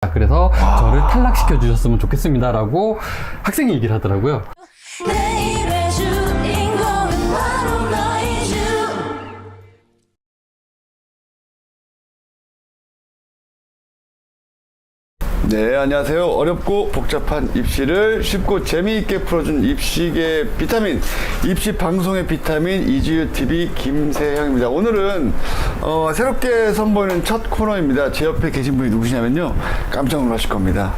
그래서 저를 탈락시켜 주셨으면 좋겠습니다라고 학생이 얘기를 하더라고요. 내일의 주인공은 바로 너이죠. 네, 안녕하세요. 어렵고 복잡한 입시를 쉽고 재미있게 풀어준 입시계 비타민, 입시 방송의 비타민 이주일TV 김세형입니다. 오늘은 새롭게 선보이는 첫 코너입니다. 제 옆에 계신 분이 누구시냐면요, 깜짝 놀라실 겁니다.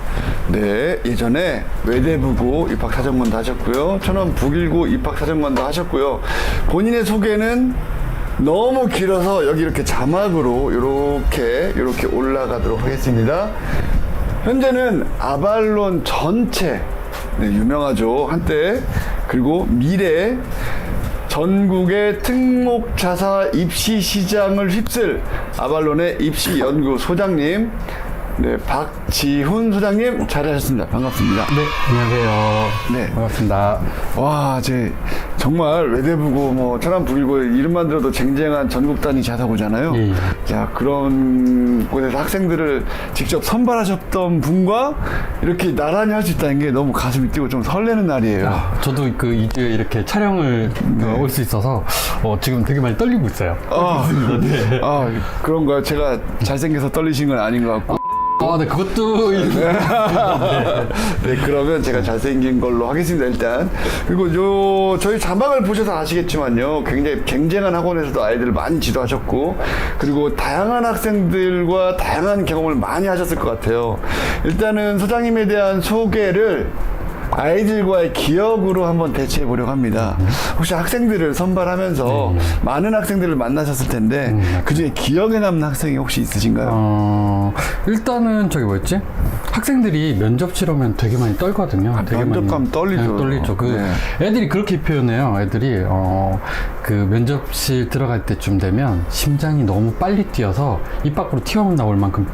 네, 예전에 외대부고 입학사정관도 하셨고요, 천안 북일고 입학사정관도 하셨고요. 본인의 소개는 너무 길어서 여기 이렇게 자막으로 이렇게 올라가도록 하겠습니다. 현재는 아발론 전체, 네, 유명하죠, 한때. 그리고 미래 전국의 특목자사 입시 시장을 휩쓸 아발론의 입시연구 소장님, 네, 박지훈 소장님 자리하셨습니다. 반갑습니다. 네, 안녕하세요. 네. 반갑습니다. 와, 정말 외대부고 천안 북일고 이름만 들어도 쟁쟁한 전국 단위 자사고잖아요. 예. 자, 그런 곳에서 학생들을 직접 선발하셨던 분과 이렇게 나란히 할 수 있다는 게 너무 가슴이 뛰고 좀 설레는 날이에요. 저도 그 이주에 이렇게 촬영을 올 수 있어서 지금 되게 많이 떨리고 있어요. 네. 그런가요? 제가 잘생겨서 떨리신 건 아닌 것 같고. 네, 그것도 네, 그러면 제가 잘생긴 걸로 하겠습니다, 일단. 그리고 저희 자막을 보셔서 아시겠지만요, 굉장히 쟁쟁한 학원에서도 아이들을 많이 지도하셨고, 그리고 다양한 학생들과 다양한 경험을 많이 하셨을 것 같아요. 일단은 소장님에 대한 소개를 아이들과의 기억으로 한번 대체해 보려고 합니다. 혹시 학생들을 선발하면서 많은 학생들을 만나셨을 텐데 그 중에 기억에 남는 학생이 혹시 있으신가요? 일단은 저기 뭐였지? 학생들이 면접 치러면 되게 많이 떨거든요. 되게 면접 가면 떨리죠. 네, 떨리죠. 애들이 그렇게 표현해요. 애들이 그 면접실 들어갈 때쯤 되면 심장이 너무 빨리 뛰어서 입 밖으로 튀어나올 나올 만큼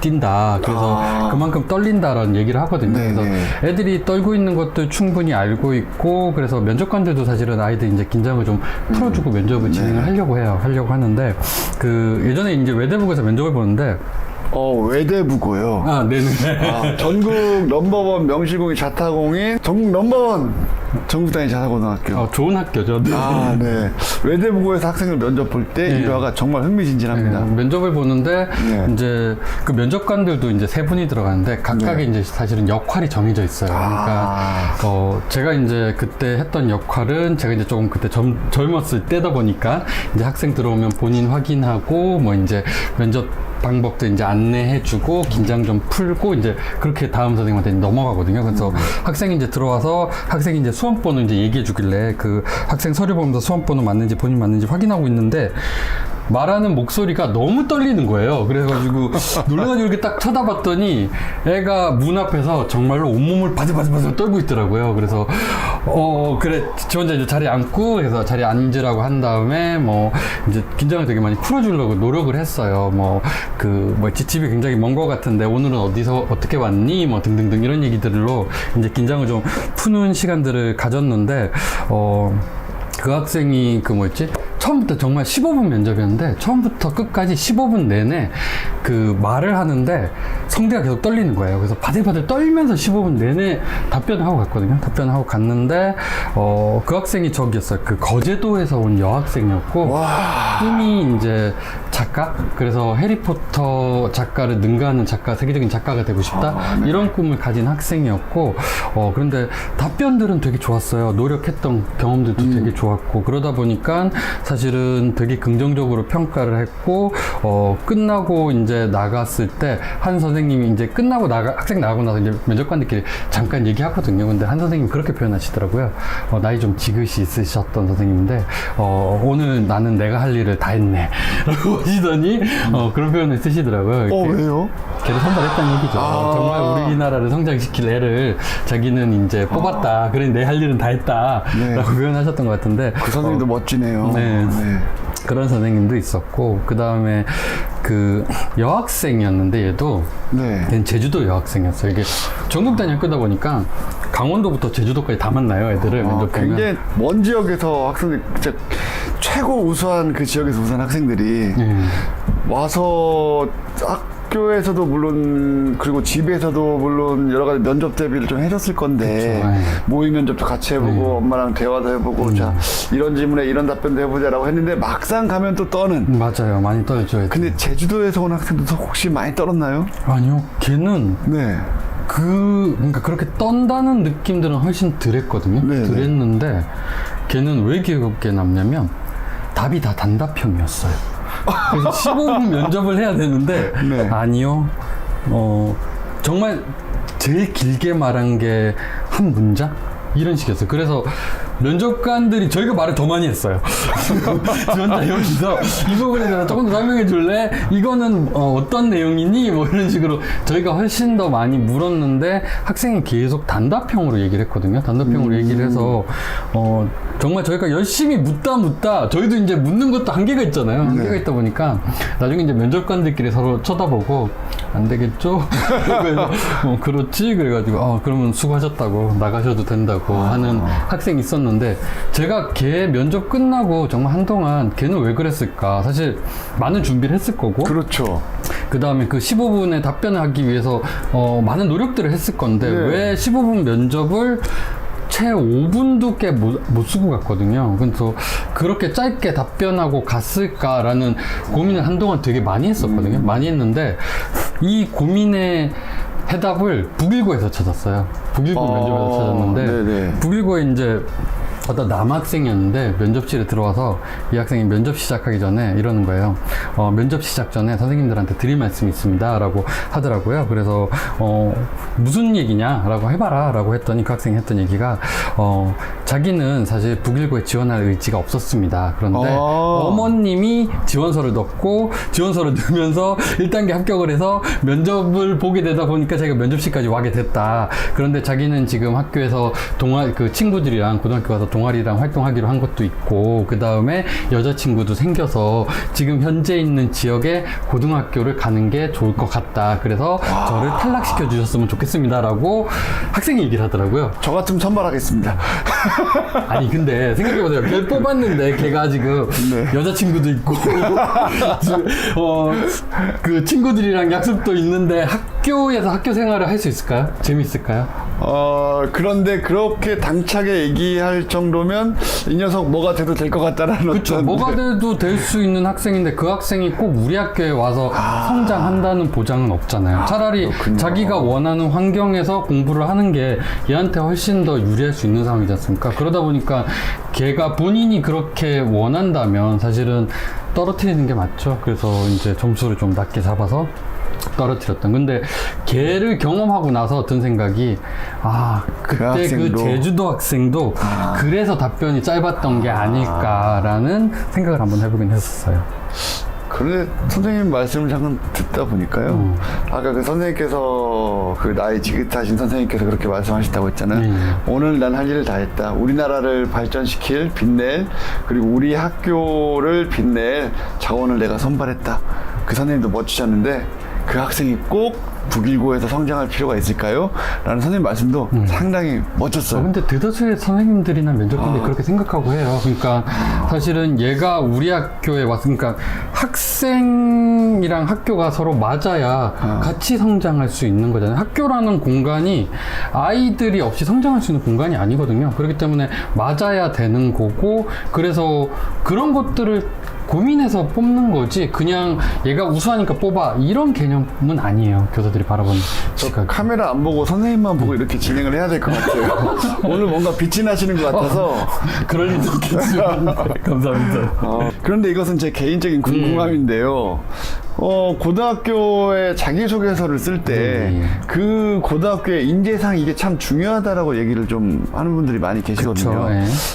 뛴다. 그래서 그만큼 떨린다라는 얘기를 하거든요. 네네. 그래서 애들이 떨고 있는 것도 충분히 알고 있고, 그래서 면접관들도 사실은 아이들 이제 긴장을 좀 풀어주고 면접을 진행을 하려고 해요. 하려고 하는데, 예전에 이제 외대부에서 면접을 보는데, 외대부고요. 네네. 전국 넘버원 명실공히 자타공인 전국 넘버원 전국 단위 자사고등학교. 좋은 학교죠. 네. 네. 외대부고에서 학생을 면접 볼 때 일화가 정말 흥미진진합니다. 면접을 보는데 네. 이제 그 면접관들도 이제 세 분이 들어가는데 각각의 이제 사실은 역할이 정해져 있어요. 그러니까 제가 이제 그때 했던 역할은 제가 이제 조금 그때 젊었을 때다 보니까 이제 학생 들어오면 본인 확인하고 뭐 이제 면접 방법도 이제 안내해주고 긴장 좀 풀고 이제 그렇게 다음 선생님한테 넘어가거든요. 그래서 학생이 이제 들어와서 학생이 이제 수험번호 이제 얘기해주길래 그 학생 서류 보면서 수험번호 맞는지 본인 맞는지 확인하고 있는데 말하는 목소리가 너무 떨리는 거예요. 그래가지고 놀라가지고 이렇게 딱 쳐다봤더니 애가 문 앞에서 정말로 온몸을 바들바들 떨고 있더라고요. 그래서 그래 저 혼자 이제 자리에 앉고, 그래서 자리에 앉으라고 한 다음에 뭐 이제 긴장을 되게 많이 풀어주려고 노력을 했어요. 집이 굉장히 먼 것 같은데 오늘은 어디서 어떻게 왔니? 뭐 등등등 이런 얘기들로 이제 긴장을 좀 푸는 시간들을 가졌는데 그 학생이 처음부터 정말 15분 면접이었는데 처음부터 끝까지 15분 내내 그 말을 하는데 성대가 계속 떨리는 거예요. 그래서 바들바들 떨면서 15분 내내 답변을 하고 갔거든요. 답변을 하고 갔는데 그 학생이 저기였어요. 그 거제도에서 온 여학생이었고 꿈이 이제 작가? 그래서 해리포터 작가를 능가하는 작가, 세계적인 작가가 되고 싶다? 이런 꿈을 가진 학생이었고 그런데 답변들은 되게 좋았어요. 노력했던 경험들도 되게 좋았고, 그러다 보니까 사실은 되게 긍정적으로 평가를 했고 끝나고 이제 나갔을 때 한 선생님이 이제 끝나고 학생 나가고 나서 이제 면접관들끼리 잠깐 얘기하거든요. 근데 한 선생님이 그렇게 표현하시더라고요. 나이 좀 지긋이 있으셨던 선생님인데 오늘 나는 내가 할 일을 다 했네 라고 하시더니 그런 표현을 쓰시더라고요. 왜요? 걔를 선발했다는 얘기죠. 정말 우리나라를 성장시킬 애를 자기는 이제 뽑았다. 그래 내 할 일은 다 했다. 라고 표현하셨던 것 같은데. 그 선생님도 멋지네요. 네. 그런 선생님도 있었고, 그 다음에 그 여학생이었는데 얘도 걔는 제주도 여학생이었어요. 이게 전국 단위 학교다 보니까 강원도부터 제주도까지 다 만나요, 애들을. 면접 보면. 굉장히 먼 지역에서 학생들 진짜 최고 우수한 그 지역에서 우수한 학생들이 와서 학교에서도 물론 그리고 집에서도 물론 여러 가지 면접 대비를 좀 해줬을 건데 그쵸, 네. 모의 면접도 같이 해보고 엄마랑 대화도 해보고 자 이런 질문에 이런 답변도 해보자라고 했는데 막상 가면 또 떠는. 맞아요. 많이 떨어져요. 근데 제주도에서 온 학생들도 혹시 많이 떨었나요? 아니요. 걔는 네. 그러니까 그렇게 떤다는 느낌들은 훨씬 덜했거든요. 네네. 덜했는데 걔는 왜 기억에 남냐면 답이 다 단답형이었어요. 그래서 15분 면접을 해야 되는데 네. 아니요. 정말 제일 길게 말한 게 한 문장? 이런 식이었어요. 그래서 면접관들이 저희가 말을 더 많이 했어요. 지원자 여기서 이 부분에 대해서 조금 더 설명해 줄래? 이거는 어떤 내용이니? 뭐 이런 식으로 저희가 훨씬 더 많이 물었는데 학생이 계속 단답형으로 얘기를 했거든요. 단답형으로 얘기를 해서 정말 저희가 열심히 묻다 저희도 이제 묻는 것도 한계가 있잖아요. 한계가 있다 보니까 나중에 이제 면접관들끼리 서로 쳐다보고 안 되겠죠? 그래서 그렇지? 그래가지고 그러면 수고하셨다고 나가셔도 된다고 하는 학생이 있었는데 제가 걔 면접 끝나고 정말 한동안 걔는 왜 그랬을까? 사실 많은 준비를 했을 거고 그렇죠. 그 다음에 그 15분에 답변을 하기 위해서 많은 노력들을 했을 건데 네. 왜 15분 면접을 채 5분도 꽤 못 쓰고 갔거든요. 그래서 그렇게 짧게 답변하고 갔을까라는 고민을 한동안 되게 많이 했었거든요. 많이 했는데 이 고민의 해답을 북일고에서 찾았어요. 북일고 면접에서 찾았는데 네네. 북일고에 이제 어떤 남학생이었는데 면접실에 들어와서 이 학생이 면접 시작하기 전에 이러는 거예요. 면접 시작 전에 선생님들한테 드릴 말씀이 있습니다 라고 하더라고요. 그래서 무슨 얘기냐 라고 해봐라 라고 했더니 그 학생이 했던 얘기가 자기는 사실 북일고에 지원할 의지가 없었습니다. 그런데 어머님이 지원서를 넣고 지원서를 넣으면서 1단계 합격을 해서 면접을 보게 되다 보니까 자기가 면접실까지 와게 됐다. 그런데 자기는 지금 학교에서 그 친구들이랑 고등학교 가서 동아리랑 활동하기로 한 것도 있고 그 다음에 여자친구도 생겨서 지금 현재 있는 지역에 고등학교를 가는 게 좋을 것 같다. 그래서 저를 탈락시켜 주셨으면 좋겠습니다 라고 학생이 얘기를 하더라고요. 저 같으면 선발하겠습니다. 아니 근데 생각해보세요. 걔 뽑았는데 걔가 지금 여자친구도 있고 그 친구들이랑 약속도 있는데 학교에서 학교 생활을 할 수 있을까요? 재밌을까요? 그런데 그렇게 당차게 얘기할 정도면 이 녀석 뭐가 돼도 될 것 같다라는 그렇죠. 어떤 뭐가 돼도 될 수 있는 학생인데 그 학생이 꼭 우리 학교에 와서 성장한다는 보장은 없잖아요. 차라리 그렇군요. 자기가 원하는 환경에서 공부를 하는 게 얘한테 훨씬 더 유리할 수 있는 상황이지 않습니까? 그러다 보니까 걔가 본인이 그렇게 원한다면 사실은 떨어뜨리는 게 맞죠. 그래서 이제 점수를 좀 낮게 잡아서 떨어뜨렸던. 근데 걔를 경험하고 나서 든 생각이 그때 그 학생도. 제주도 학생도 그래서 답변이 짧았던 게 아닐까라는 생각을 한번 해보긴 했었어요. 그런데 선생님 말씀을 잠깐 듣다 보니까요. 아까 그 선생님께서 그 나이 지긋하신 선생님께서 그렇게 말씀하셨다고 했잖아요. 오늘 난 할 일을 다 했다. 우리나라를 발전시킬, 빛낼, 그리고 우리 학교를 빛낼 자원을 내가 선발했다. 그 선생님도 멋지셨는데 그 학생이 꼭 북일고에서 성장할 필요가 있을까요? 라는 선생님 말씀도 상당히 멋졌어요. 근데 대다수의 선생님들이나 면접관들이 그렇게 생각하고 해요. 그러니까 사실은 얘가 우리 학교에 왔으니까 학생이랑 학교가 서로 맞아야 같이 성장할 수 있는 거잖아요. 학교라는 공간이 아이들이 없이 성장할 수 있는 공간이 아니거든요. 그렇기 때문에 맞아야 되는 거고 그래서 그런 것들을 고민해서 뽑는 거지 그냥 얘가 우수하니까 뽑아 이런 개념은 아니에요. 교사들이 바라보는 시각. 카메라 안 보고 선생님만 보고 이렇게 진행을 해야 될 것 같아요. 오늘 뭔가 빛이 나시는 것 같아서. 그럴 리도 있겠지만 감사합니다. 그런데 이것은 제 개인적인 궁금함인데요. 고등학교에 자기소개서를 쓸 때 그 고등학교의 인재상 이게 참 중요하다라고 얘기를 좀 하는 분들이 많이 계시거든요.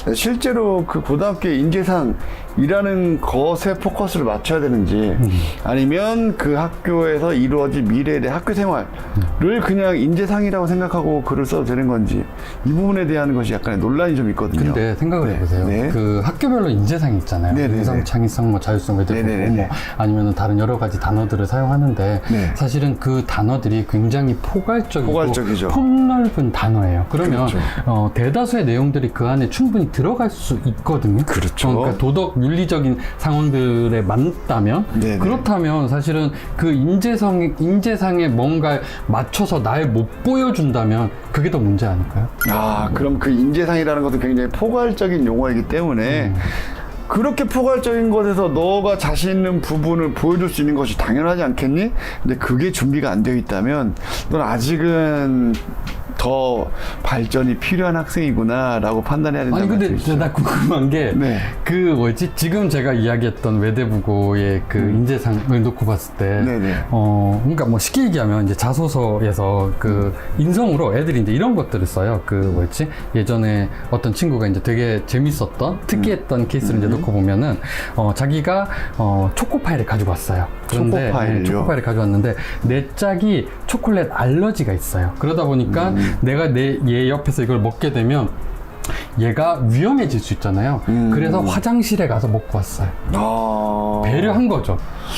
그쵸, 실제로 그 고등학교의 인재상이라는 것에 포커스를 맞춰야 되는지 아니면 그 학교에서 이루어질 미래의 학교 생활을 그냥 인재상이라고 생각하고 글을 써도 되는 건지 이 부분에 대한 것이 약간의 논란이 좀 있거든요. 근데 생각을 해보세요. 그 학교별로 인재상이 있잖아요. 네네네. 인성, 창의성, 뭐 자율성, 외대포, 뭐 아니면 다른 여러 가지 단어들을 사용하는데 네. 사실은 그 단어들이 굉장히 포괄적이고 포괄적이죠. 폭넓은 단어예요. 그러면 그렇죠. 대다수의 내용들이 그 안에 충분히 들어갈 수 있거든요. 그렇죠. 그러니까 도덕 윤리적인 상황들에 맞다면 네네. 그렇다면 사실은 그 인재상에 뭔가 맞춰서 날 못 보여준다면 그게 더 문제 아닐까요? 아, 그럼 그 인재상이라는 것은 굉장히 포괄적인 용어이기 때문에 그렇게 포괄적인 것에서 너가 자신 있는 부분을 보여줄 수 있는 것이 당연하지 않겠니? 근데 그게 준비가 안 되어 있다면 넌 아직은 더 발전이 필요한 학생이구나 라고 판단해야 된다는 아니 근데 말씀이시죠? 나 궁금한 게 네. 그 뭐지 지금 제가 이야기했던 외대부고의 그 인재상을 놓고 봤을 때 네네. 그러니까 뭐 쉽게 얘기하면 이제 자소서에서 그 인성으로 애들이 이제 이런 것들을 써요. 그 뭐였지 예전에 어떤 친구가 이제 되게 재밌었던 특이했던 케이스를 이제 놓고 보면은 자기가 초코파이를 가지고 왔어요. 그런데 초코파이를요? 초코파이를 가져왔는데 내 짝이 초콜릿 알러지가 있어요. 그러다 보니까 내가 얘 옆에서 이걸 먹게 되면 얘가 위험해질 수 있잖아요. 그래서 화장실에 가서 먹고 왔어요. 아... 배려한 거죠.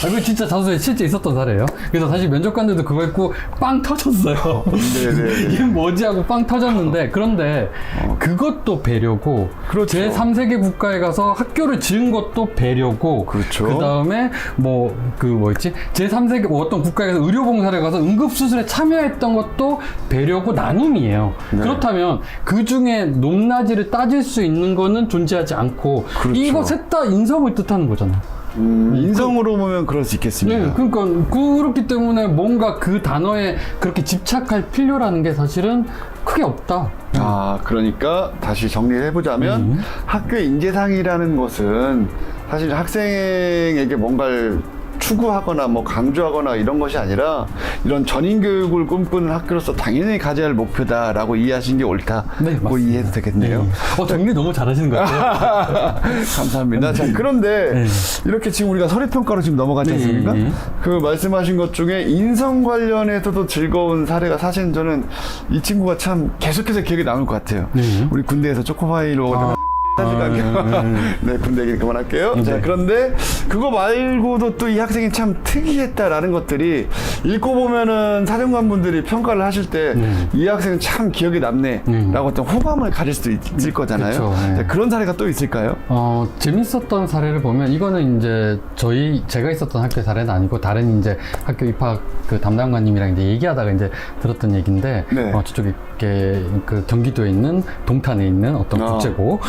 이거 진짜 자소서에 실제 있었던 사례예요. 그래서 사실 면접관들도 그거 읽고 빵 터졌어요. 네네네. 이게 뭐지 하고 빵 터졌는데 그런데 그것도 배려고 그렇죠. 제3세계 국가에 가서 학교를 지은 것도 배려고 그렇죠. 그다음에 뭐 그 뭐였지 제3세계 뭐 어떤 국가에서 의료봉사를 가서 응급수술에 참여했던 것도 배려고 나눔이에요. 네. 그렇다면 그 중에 높낮이를 따질 수 있는 거는 존재하지 않고 그렇죠. 이거 셋 다 인성을 뜻하는 거잖아요. 인성으로 보면 그럴 수 있겠습니다. 네, 그러니까 그렇기 때문에 뭔가 그 단어에 그렇게 집착할 필요라는 게 사실은 크게 없다. 아, 그러니까 다시 정리를 해보자면 학교 인재상이라는 것은 사실 학생에게 뭔가를 추구하거나 뭐 강조하거나 이런 것이 아니라 이런 전인 교육을 꿈꾸는 학교로서 당연히 가져야 할 목표다라고 이해하신 게 옳다고 네, 맞습니다. 이해해도 되겠네요. 정리 너무 잘하시는 것 같아요. 감사합니다. 자, 그런데 네. 이렇게 지금 우리가 서류평가로 지금 넘어갔지 않습니까? 네. 그 말씀하신 것 중에 인성 관련해서도 즐거운 사례가 사실은 저는 이 친구가 참 계속해서 기억에 남을 것 같아요. 네. 우리 군대에서 초코파이로 네, 군대 얘기 그만할게요. 네. 자, 그런데 그거 말고도 또 이 학생이 참 특이했다라는 것들이 읽고 보면은 사령관분들이 평가를 하실 때 이 학생은 참 기억에 남네라고 어떤 호감을 가질 수도 있을 거잖아요. 그쵸, 네. 자, 그런 사례가 또 있을까요? 재밌었던 사례를 보면 이거는 이제 제가 있었던 학교 사례는 아니고 다른 이제 학교 입학 그 담당관님이랑 이제 얘기하다가 이제 들었던 얘기인데 네. 저쪽에 그 경기도에 있는 동탄에 있는 어떤 국제고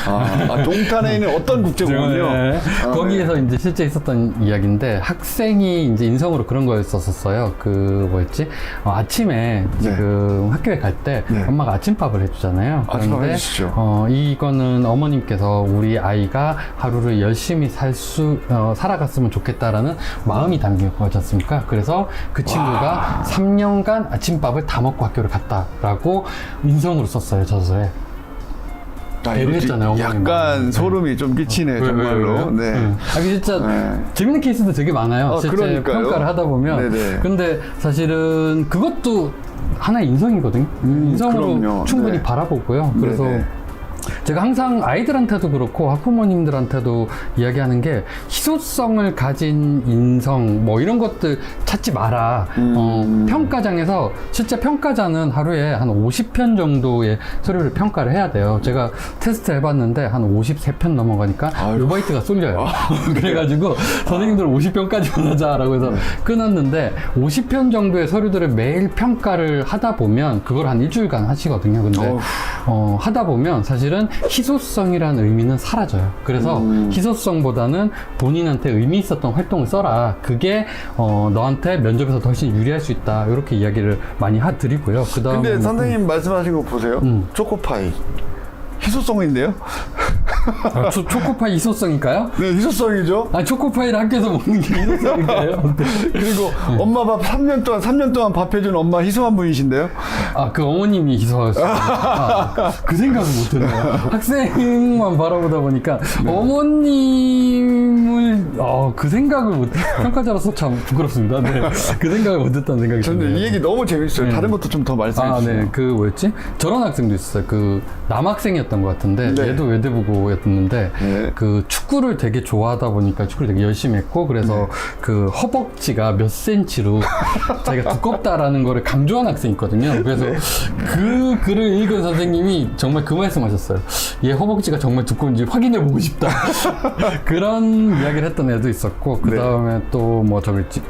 동탄에 있는 어떤 국제고군요. 네. 거기에서 이제 실제 있었던 이야기인데 학생이 이제 인성으로 그런 걸 썼었어요. 그 뭐였지? 아침에 지금 학교에 갈 때 네. 엄마가 아침밥을 해주잖아요. 아침밥 그런데 해주시죠. 이거는 어머님께서 우리 아이가 하루를 열심히 살아갔으면 좋겠다라는 마음이 담긴 거지 않습니까? 그래서 그 친구가 3년간 아침밥을 다 먹고 학교를 갔다라고 인성으로 썼어요, 저서에. 배려했잖아요, 약간 소름이 좀 끼치네요, 정말로. 네. 진짜 재밌는 케이스도 되게 많아요. 실제 그러니까요. 평가를 하다 보면. 네네. 근데 사실은 그것도 하나의 인성이거든요. 인성으로 그럼요. 충분히 네. 바라보고요. 그래서 네네. 제가 항상 아이들한테도 그렇고 학부모님들한테도 이야기하는 게 희소성을 가진 인성 뭐 이런 것들 찾지 마라. 평가장에서 실제 평가자는 하루에 한 50편 정도의 서류를 평가를 해야 돼요. 제가 테스트 해봤는데 한 53편 넘어가니까 오바이트가 쏠려요. 그래가지고 선생님들 50편까지만 하자라고 해서 끊었는데 50편 정도의 서류들을 매일 평가를 하다 보면 그걸 한 일주일간 하시거든요. 근데 하다 보면 사실은 희소성이라는 의미는 사라져요. 그래서 희소성보다는 본인한테 의미 있었던 활동을 써라. 그게 너한테 면접에서 훨씬 유리할 수 있다. 이렇게 이야기를 많이 드리고요. 그다음에 근데 선생님 말씀하신 거 보세요. 초코파이. 희소성인데요? 초코파이 희소성일까요? 네, 희소성이죠. 초코파이를 학교에서 먹는 게 희소성일까요? 그리고 엄마 밥 3년 동안 밥 해준 엄마 희소한 분이신데요? 그 어머님이 희소하셨어요. 그 생각은 못했네요. 학생만 바라보다 보니까 어머님은 그 생각을 못, 평가자로서 참 부끄럽습니다. 네. 그 생각을 못 했다는 생각이 저는 드네요. 이 얘기 너무 재밌어요. 네. 다른 것도 좀 더 말씀해 주세요. 네. 그 뭐였지? 저런 학생도 있었어요. 그 남학생이었던 것 같은데 네. 얘도 외대부고였는데 네. 그 축구를 되게 좋아하다 보니까 축구를 되게 열심히 했고 그래서 그 허벅지가 몇 센치로 자기가 두껍다라는 거를 강조한 학생이 있거든요. 그래서 그 글을 읽은 선생님이 정말 그 말씀하셨어요. 얘 허벅지가 정말 두꺼운지 확인해 보고 싶다. 그런 이야기를 했던 애도 있었고 그 다음에 또 뭐 저기 있지.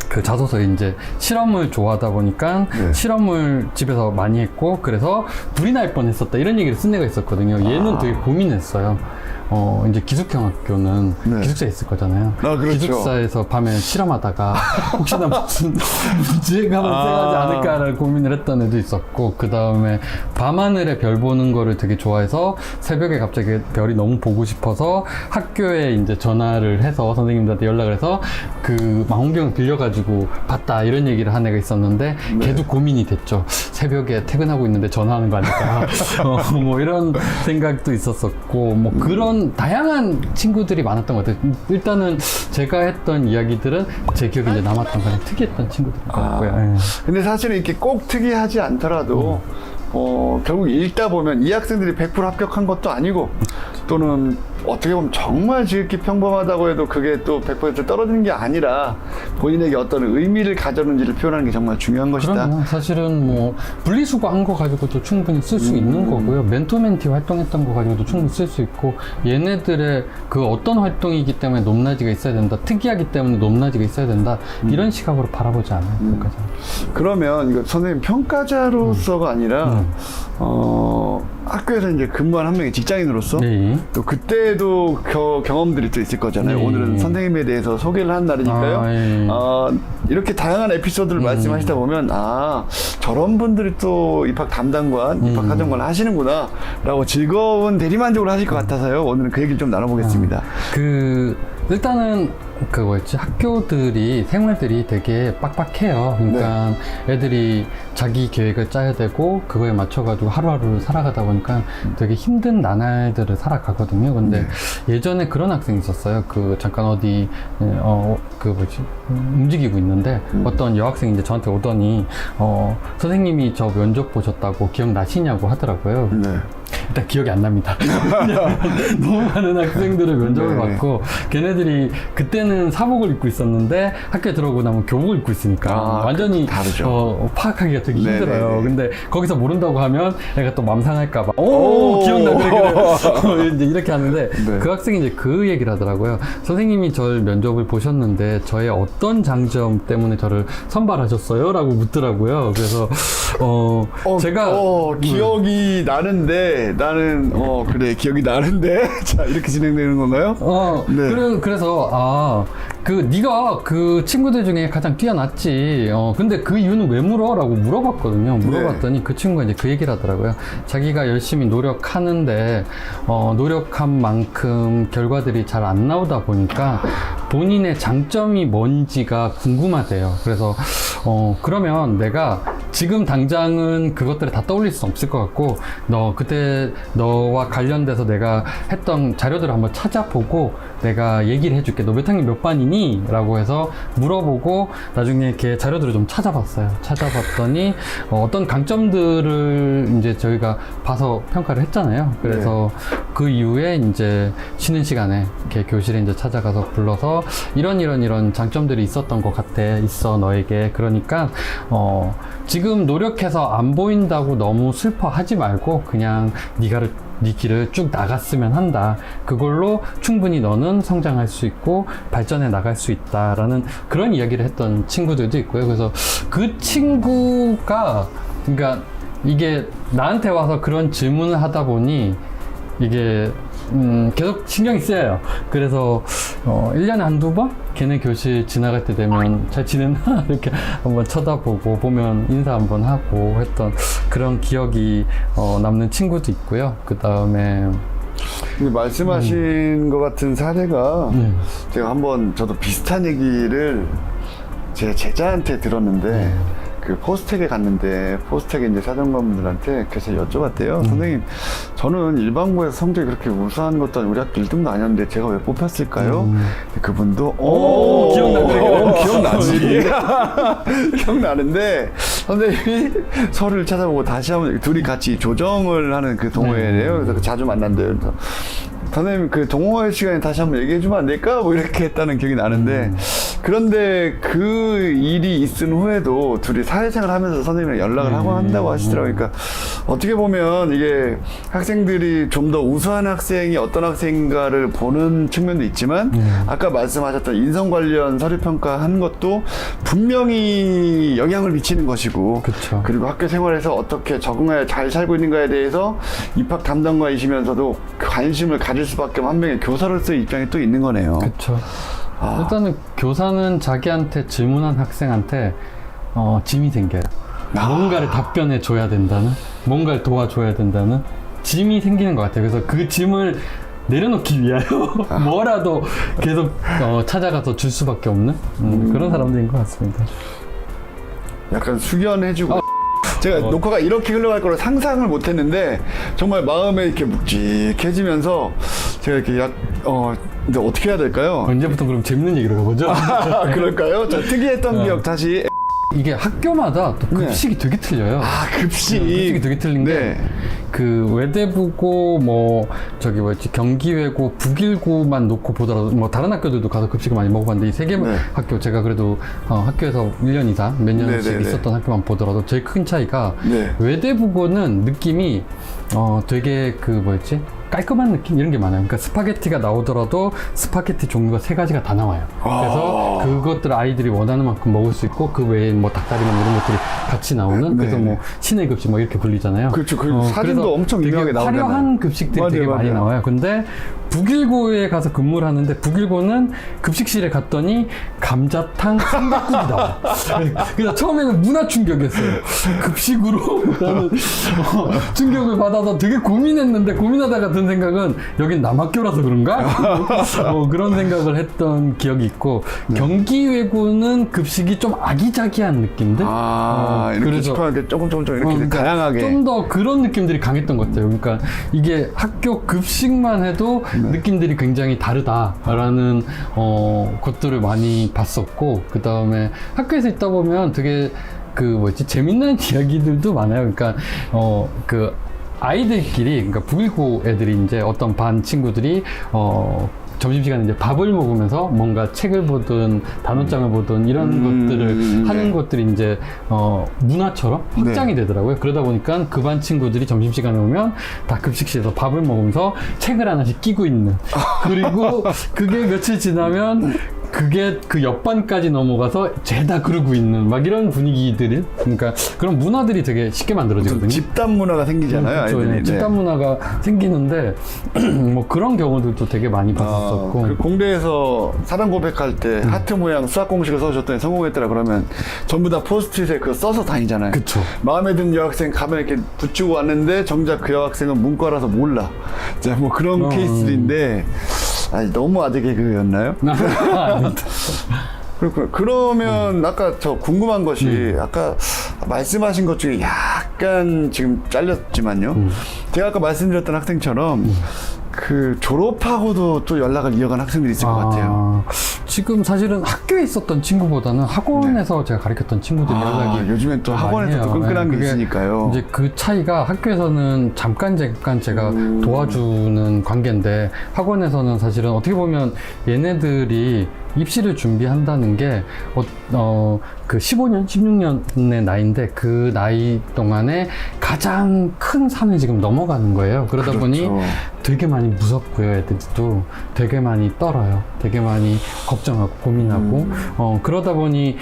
그 자소서에 이제 실험을 좋아하다 보니까 네. 실험을 집에서 많이 했고 그래서 불이 날 뻔했었다 이런 얘기를 쓴 애가 있었거든요. 얘는 되게 고민했어요. 이제 기숙형 학교는 네. 기숙사에 있을 거잖아요. 아, 그렇죠. 기숙사에서 밤에 실험하다가 혹시나 무슨 문제가 발생하지 않을까라는 고민을 했던 애도 있었고 그 다음에 밤하늘에 별 보는 거를 되게 좋아해서 새벽에 갑자기 별이 너무 보고 싶어서 학교에 이제 전화를 해서 선생님들한테 연락을 해서 그 망원경 빌려가지고 봤다 이런 얘기를 한 애가 있었는데 걔도 고민이 됐죠. 새벽에 퇴근하고 있는데 전화하는 거 아닐까 뭐 이런 생각도 있었었고 뭐 그런 다양한 친구들이 많았던 것 같아요. 일단은 제가 했던 이야기들은 제 기억에 이제 남았던 가장 특이했던 친구들인 것 같고요. 예. 근데 사실은 이렇게 꼭 특이하지 않더라도 결국 읽다 보면 이 학생들이 100% 합격한 것도 아니고 또는 어떻게 보면 정말 지극히 평범하다고 해도 그게 또 100% 떨어지는 게 아니라 본인에게 어떤 의미를 가졌는지를 표현하는 게 정말 중요한 것이다. 그럼요. 사실은 뭐 분리수거 한 거 가지고도 충분히 쓸 수 있는 거고요. 멘토멘티 활동했던 거 가지고도 충분히 쓸 수 있고 얘네들의 그 어떤 활동이기 때문에 높낮이가 있어야 된다. 특이하기 때문에 높낮이가 있어야 된다. 이런 시각으로 바라보지 않아요. 평가자. 그러면 이거 선생님 평가자로서가 아니라 학교에서 이제 근무한 한 명의 직장인으로서 네. 또 그때도 경험들이 또 있을 거잖아요. 네. 오늘은 선생님에 대해서 소개를 한 날이니까요. 예. 이렇게 다양한 에피소드를 말씀하시다 보면 저런 분들이 또 입학 담당관, 입학 사정관 하시는구나 라고 즐거운 대리만족을 하실 것 같아서요. 오늘은 그 얘기를 좀 나눠보겠습니다. 일단은 그 뭐였지 학교들이 생활들이 되게 빡빡해요. 그러니까 애들이 자기 계획을 짜야 되고 그거에 맞춰가지고 하루하루를 살아가다 보니까 되게 힘든 나날들을 살아가거든요. 근데 예전에 그런 학생이 있었어요. 그 잠깐 어디 움직이고 있는데 어떤 여학생이 이제 저한테 오더니 선생님이 저 면접 보셨다고 기억나시냐고 하더라고요. 네. 일단 기억이 안 납니다. 너무 많은 학생들을 면접을 받고 걔네들이 그때는 사복을 입고 있었는데 학교에 들어오고 나면 교복을 입고 있으니까 완전히 다르죠. 파악하기가 되게 네네네. 힘들어요. 근데 거기서 모른다고 하면 애가 또 맘상할까봐 오! 기억나 그래 이제 이렇게 하는데 네. 그 학생이 이제 그 얘기를 하더라고요. 선생님이 저를 면접을 보셨는데 저의 어떤 장점 때문에 저를 선발하셨어요? 라고 묻더라고요. 그래서 제가 기억이 나는데 나는 그래 기억이 나는데 자 이렇게 진행되는 건가요? 네. 그래서 네가 그 친구들 중에 가장 뛰어났지. 근데 그 이유는 왜 물어? 라고 물어봤거든요. 물어봤더니 그 친구가 이제 그 얘기를 하더라고요. 자기가 열심히 노력하는데 노력한 만큼 결과들이 잘 안 나오다 보니까 본인의 장점이 뭔지가 궁금하대요. 그래서 그러면 내가 지금 당장은 그것들을 다 떠올릴 수 없을 것 같고 그때 너와 관련돼서 내가 했던 자료들을 한번 찾아보고 내가 얘기를 해줄게. 너 몇 학년 몇 반이니? 라고 해서 물어보고 나중에 걔 자료들을 좀 찾아봤어요. 찾아봤더니 어떤 강점들을 이제 저희가 봐서 평가를 했잖아요. 그래서 그 이후에 이제 쉬는 시간에 걔 교실에 이제 찾아가서 불러서 이런 장점들이 있었던 것 같아. 있어 너에게. 그러니까 지금 노력해서 안 보인다고 너무 슬퍼하지 말고 그냥 네 길을 쭉 나갔으면 한다. 그걸로 충분히 너는 성장할 수 있고 발전해 나갈 수 있다라는 그런 이야기를 했던 친구들도 있고요. 그래서 그 친구가 그러니까 이게 나한테 와서 그런 질문을 하다 보니 이게 계속 신경이 쓰여요. 그래서 1년에 한두 번 걔네 교실 지나갈 때 되면 잘 지냈나? 이렇게 한번 쳐다보고 보면 인사 한번 하고 했던 그런 기억이 남는 친구도 있고요. 그 다음에 말씀하신 것 같은 사례가 제가 한번 저도 비슷한 얘기를 제 제자한테 들었는데 그 포스텍에 갔는데 포스텍에 이제 사정관분들한테 그래서 여쭤봤대요. 선생님, 저는 일반고에서 성적이 그렇게 우수한 것도 아니고 우리 학교 1등도 아니었는데 제가 왜 뽑혔을까요? 그분도 기억나지. 기억나는데 선생님이 서류를 찾아보고 다시 한번 둘이 같이 조정을 하는 그 동호회래요. 그래서 자주 만난대요. 그래서 선생님 그 동호회 시간에 다시 한번 얘기해 주면 안 될까? 뭐 이렇게 했다는 기억이 나는데 그런데 그 일이 있은 후에도 둘이 사회생활 하면서 선생님이랑 연락을 하고 한다고 하시더라고요. 그러니까 어떻게 보면 이게 학생들이 좀 더 우수한 학생이 어떤 학생인가를 보는 측면도 있지만 아까 말씀하셨던 인성 관련 서류 평가한 것도 분명히 영향을 미치는 것이고 그쵸. 그리고 학교 생활에서 어떻게 적응하여 잘 살고 있는가에 대해서 입학 담당관이시면서도 관심을 가질 수밖에 없는 한 명의 교사로서의 입장이 또 있는 거네요. 그렇죠. 일단은 교사는 자기한테 질문한 학생한테 짐이 생겨요. 뭔가를 답변해 줘야 된다는, 뭔가를 도와줘야 된다는 짐이 생기는 것 같아요. 그래서 그 짐을 내려놓기 위하여 뭐라도 계속 찾아가서 줄 수밖에 없는 그런 사람들인 것 같습니다. 약간 숙연해주고 제가 녹화가 이렇게 흘러갈 거를 상상을 못했는데 정말 마음에 이렇게 묵직해지면서 제가 이렇게 근데 어떻게 해야 될까요? 언제부터 그럼 재밌는 얘기로 가보죠? 그럴까요? 자, 특이했던 기억 다시. 이게 학교마다 또 급식이 되게 틀려요. 급식. 급식이 되게 틀린 게 그 외대부고 뭐 저기 뭐였지 경기외고 북일고만 놓고 보더라도 뭐 다른 학교들도 가서 급식을 많이 먹어봤는데 이 세 개 학교 제가 그래도 학교에서 1년 이상 몇 년씩 있었던 학교만 보더라도 제일 큰 차이가 외대부고는 느낌이 되게 그 뭐였지 깔끔한 느낌 이런 게 많아요. 그러니까 스파게티가 나오더라도 스파게티 종류가 3가지가 다 나와요. 그래서 그것들 아이들이 원하는 만큼 먹을 수 있고 그 외에 뭐 닭다리나 이런 것들이 같이 나오는 그래서 뭐 신의 급식 뭐 이렇게 불리잖아요. 그렇죠. 그 사진도 엄청 유명하게 나오잖아요. 화려한 급식들이 되게 많이 나와요. 근데 북일고에 가서 근무를 하는데 북일고는 급식실에 갔더니 감자탕 삼각국이 나와. 그래서 처음에는 문화 충격이었어요. 급식으로 나는 충격을 받아서 되게 고민했는데 고민하다가 든 생각은 여긴 남학교라서 그런가? 그런 생각을 했던 기억이 있고 경기외고는 급식이 좀 아기자기한 느낌들? 이렇게 시커멓게 조금 이렇게 그러니까 다양하게 좀 더 그런 느낌들이 강했던 것 같아요. 그러니까 이게 학교 급식만 해도 느낌들이 굉장히 다르다라는 것들을 많이 봤었고 그 다음에 학교에서 있다 보면 되게 그 뭐지 재밌는 이야기들도 많아요. 그러니까 그 아이들끼리 그러니까 북일고 애들이 이제 어떤 반 친구들이 점심시간에 이제 밥을 먹으면서 뭔가 책을 보든 단어장을 보든 이런 것들을 하는 것들이 이제 문화처럼 확장이 되더라고요. 그러다 보니까 그 반 친구들이 점심시간에 오면 다 급식실에서 밥을 먹으면서 책을 하나씩 끼고 있는 그리고 그게 며칠 지나면 그게 그 옆반까지 넘어가서 죄다 그러고 있는 막 이런 분위기들이 그러니까 그런 문화들이 되게 쉽게 만들어지거든요. 집단 문화가 생기잖아요. 그렇죠. 아이들이. 집단 문화가 생기는데 뭐 그런 경우들도 되게 많이 봤었고 그 공대에서 사랑 고백할 때 하트 모양 수학 공식을 써주셨더니 성공했더라 그러면 전부 다 포스트잇에 그거 써서 다니잖아요. 그쵸. 마음에 든 여학생 가면 이렇게 붙이고 왔는데 정작 그 여학생은 문과라서 몰라. 자, 뭐 그런 케이스인데 너무 아재 개그였나요? 그렇구나. 그러면 아까 저 궁금한 것이 아까 말씀하신 것 중에 약간 지금 잘렸지만요. 제가 아까 말씀드렸던 학생처럼 그 졸업하고도 또 연락을 이어간 학생들이 있을 것 같아요. 지금 사실은 학교에 있었던 친구보다는 학원에서 제가 가르쳤던 친구들이 연락이 요즘엔 또 학원에서 또 끈끈한 게 있으니까요. 이제 그 차이가 학교에서는 잠깐 제가 도와주는 관계인데 학원에서는 사실은 어떻게 보면 얘네들이 입시를 준비한다는 게 그 15년, 16년의 나이인데 그 나이 동안에 가장 큰 산을 지금 넘어가는 거예요. 그러다 보니 되게 많이 무섭고요. 애들도 되게 많이 떨어요. 되게 많이 걱정하고 고민하고 그러다 보니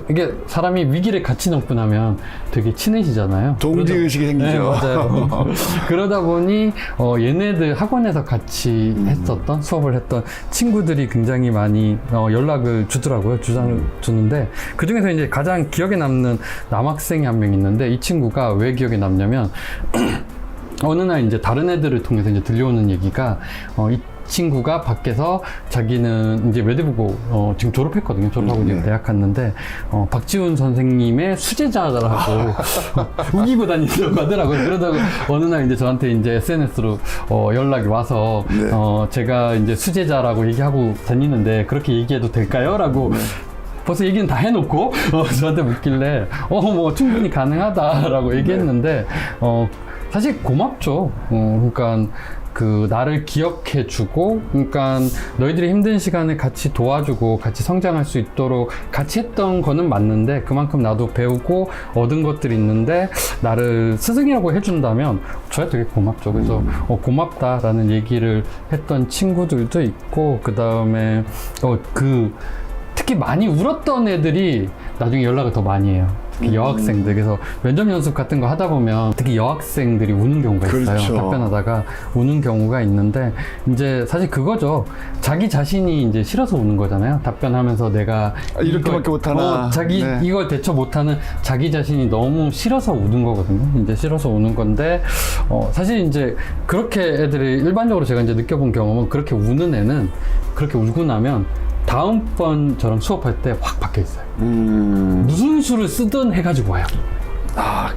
이게 사람이 위기를 같이 넘고 나면 되게 친해지잖아요. 동지의식이 생기죠. 네, 맞아요. 그러다 보니 얘네들 학원에서 같이 했었던 수업을 했던 친구들이 굉장히 많이 연락을 주더라고요. 주는데 그 중에서 이제 가장 기억에 남는 남학생이 한 명 있는데 이 친구가 왜 기억에 남냐면 어느 날 이제 다른 애들을 통해서 이제 들려오는 얘기가 친구가 밖에서 자기는 이제 외대부고 지금 졸업했거든요. 졸업하고 지금 대학 갔는데 박지훈 선생님의 수제자라고 우기고 다니려고 하더라고요. 그러다가 어느 날 이제 저한테 이제 SNS로 연락이 와서 네. 제가 이제 수제자라고 얘기하고 다니는데 그렇게 얘기해도 될까요? 라고 벌써 얘기는 다 해놓고 저한테 묻길래 뭐 충분히 가능하다라고 얘기했는데 사실 고맙죠. 그러니까 그 나를 기억해주고, 그러니까 너희들이 힘든 시간에 같이 도와주고 같이 성장할 수 있도록 같이 했던 거는 맞는데 그만큼 나도 배우고 얻은 것들이 있는데 나를 스승이라고 해준다면 저야 되게 고맙죠. 그래서 고맙다라는 얘기를 했던 친구들도 있고, 그 다음에 특히 많이 울었던 애들이 나중에 연락을 더 많이 해요. 특히 여학생들. 그래서 면접 연습 같은 거 하다 보면 특히 여학생들이 우는 경우가 있어요. 그렇죠. 답변하다가 우는 경우가 있는데, 이제 사실 그거죠. 자기 자신이 이제 싫어서 우는 거잖아요. 답변하면서 내가 이렇게밖에 못하나. 네. 이걸 대처 못하는 자기 자신이 너무 싫어서 우는 거거든요. 이제 싫어서 우는 건데, 사실 이제 그렇게 애들이 일반적으로 제가 이제 느껴본 경험은, 그렇게 우는 애는 그렇게 울고 나면 다음번처럼 수업할 때 확 바뀌어 있어요. 무슨 수를 쓰든 해가지고 와요.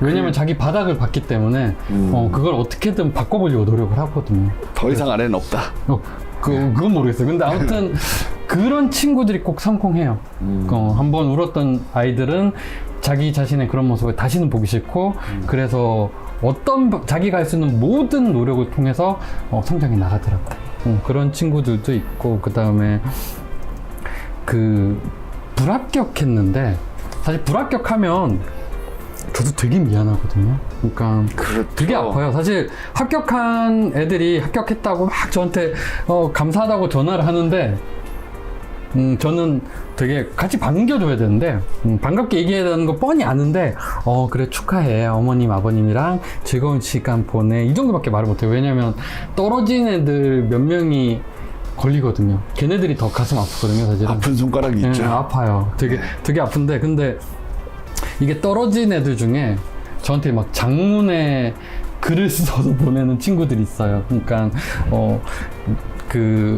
왜냐면 자기 바닥을 봤기 때문에 그걸 어떻게든 바꿔보려고 노력을 하거든요. 더 이상 아래는 없다. 그건 모르겠어요. 근데 아무튼 그런 친구들이 꼭 성공해요. 한번 울었던 아이들은 자기 자신의 그런 모습을 다시는 보기 싫고, 그래서 자기가 할 수 있는 모든 노력을 통해서 성장해 나가더라고요. 그런 친구들도 있고, 그 다음에 불합격했는데, 사실 불합격하면 저도 되게 미안하거든요. 그러니까 그렇죠. 되게 아파요. 사실 합격한 애들이 합격했다고 막 저한테 감사하다고 전화를 하는데, 저는 되게 같이 반겨줘야 되는데, 반갑게 얘기해야 되는 거 뻔히 아는데, 그래, 축하해. 어머님, 아버님이랑 즐거운 시간 보내. 이 정도밖에 말을 못해요. 왜냐면 떨어진 애들 몇 명이 걸리거든요. 걔네들이 더 가슴 아프거든요, 사실은. 아픈 손가락이 있죠. 네, 아파요. 되게 아픈데, 근데 이게 떨어진 애들 중에 저한테 막 장문에 글을 써서 보내는 친구들이 있어요. 그러니까,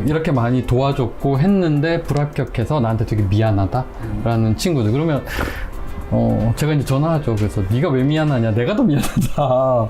이렇게 많이 도와줬고 했는데 불합격해서 나한테 되게 미안하다라는 친구들. 그러면 제가 이제 전화하죠. 그래서 네가 왜 미안하냐? 내가 더 미안하다.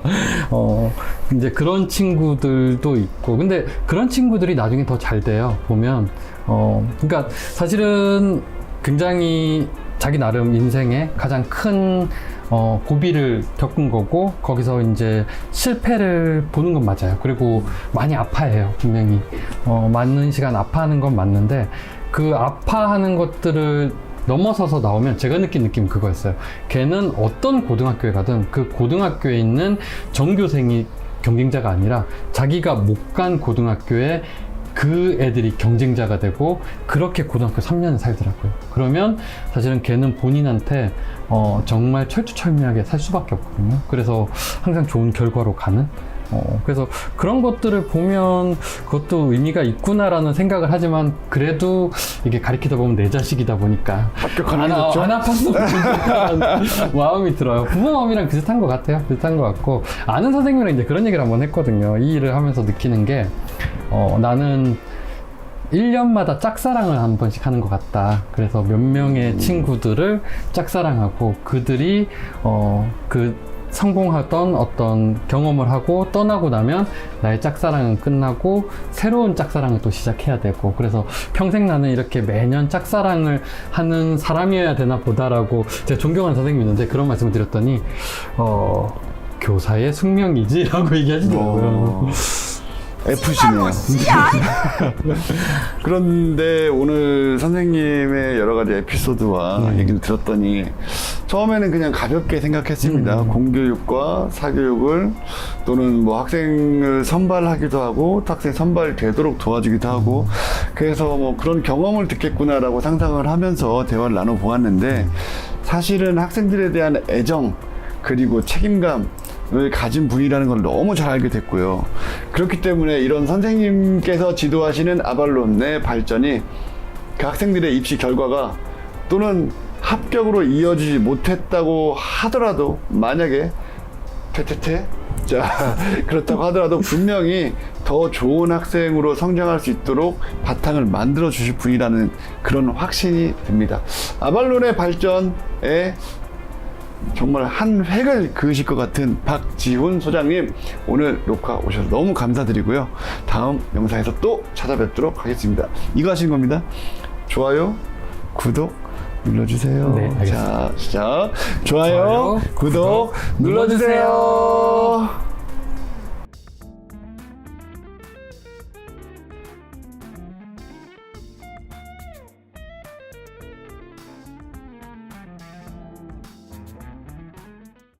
이제 그런 친구들도 있고. 근데 그런 친구들이 나중에 더 잘 돼요. 보면. 그러니까 사실은 굉장히 자기 나름 인생에 가장 큰 고비를 겪은 거고, 거기서 이제 실패를 보는 건 맞아요. 그리고 많이 아파해요, 분명히. 많은 시간 아파하는 건 맞는데, 그 아파하는 것들을 넘어서서 나오면 제가 느낀 느낌은 그거였어요. 걔는 어떤 고등학교에 가든 그 고등학교에 있는 전교생이 경쟁자가 아니라 자기가 못 간 고등학교에 그 애들이 경쟁자가 되고, 그렇게 고등학교 3년을 살더라고요. 그러면 사실은 걔는 본인한테 정말 철두철미하게 살 수밖에 없거든요. 그래서 항상 좋은 결과로 가는, 그래서 그런 것들을 보면 그것도 의미가 있구나라는 생각을 하지만, 그래도 이게 가리키다 보면 내 자식이다 보니까 합격하는 게 좋죠. 안 아팠으면 좋겠다는 마음이 들어요. 부모 마음이랑 비슷한 것 같아요. 비슷한 것 같고, 아는 선생님이랑 이제 그런 얘기를 한번 했거든요. 이 일을 하면서 느끼는 게, 나는 1년마다 짝사랑을 한 번씩 하는 것 같다. 그래서 몇 명의 친구들을 짝사랑하고, 그들이 성공하던 어떤 경험을 하고 떠나고 나면 나의 짝사랑은 끝나고 새로운 짝사랑을 또 시작해야 되고, 그래서 평생 나는 이렇게 매년 짝사랑을 하는 사람이어야 되나 보다라고 제가 존경하는 선생님이 있는데, 그런 말씀을 드렸더니 교사의 숙명이지 라고 얘기하시더라고요. F시네요. 그런데 오늘 선생님의 여러 가지 에피소드와 얘기를 들었더니, 처음에는 그냥 가볍게 생각했습니다. 공교육과 사교육을, 또는 뭐 학생을 선발하기도 하고 또 학생 선발되도록 도와주기도 하고, 그래서 뭐 그런 경험을 듣겠구나라고 상상을 하면서 대화를 나눠보았는데, 사실은 학생들에 대한 애정 그리고 책임감 을 가진 분이라는 걸 너무 잘 알게 됐고요. 그렇기 때문에 이런 선생님께서 지도하시는 아발론의 발전이 그 학생들의 입시 결과가, 또는 합격으로 이어지지 못했다고 하더라도, 만약에 자 그렇다고 하더라도 분명히 더 좋은 학생으로 성장할 수 있도록 바탕을 만들어 주실 분이라는 그런 확신이 듭니다. 아발론의 발전에 정말 한 획을 그으실 것 같은 박지훈 소장님, 오늘 녹화 오셔서 너무 감사드리고요. 다음 영상에서 또 찾아뵙도록 하겠습니다. 이거 하신 겁니다. 좋아요, 구독 눌러주세요. 네, 알겠습니다. 자, 좋아요, 구독 눌러주세요.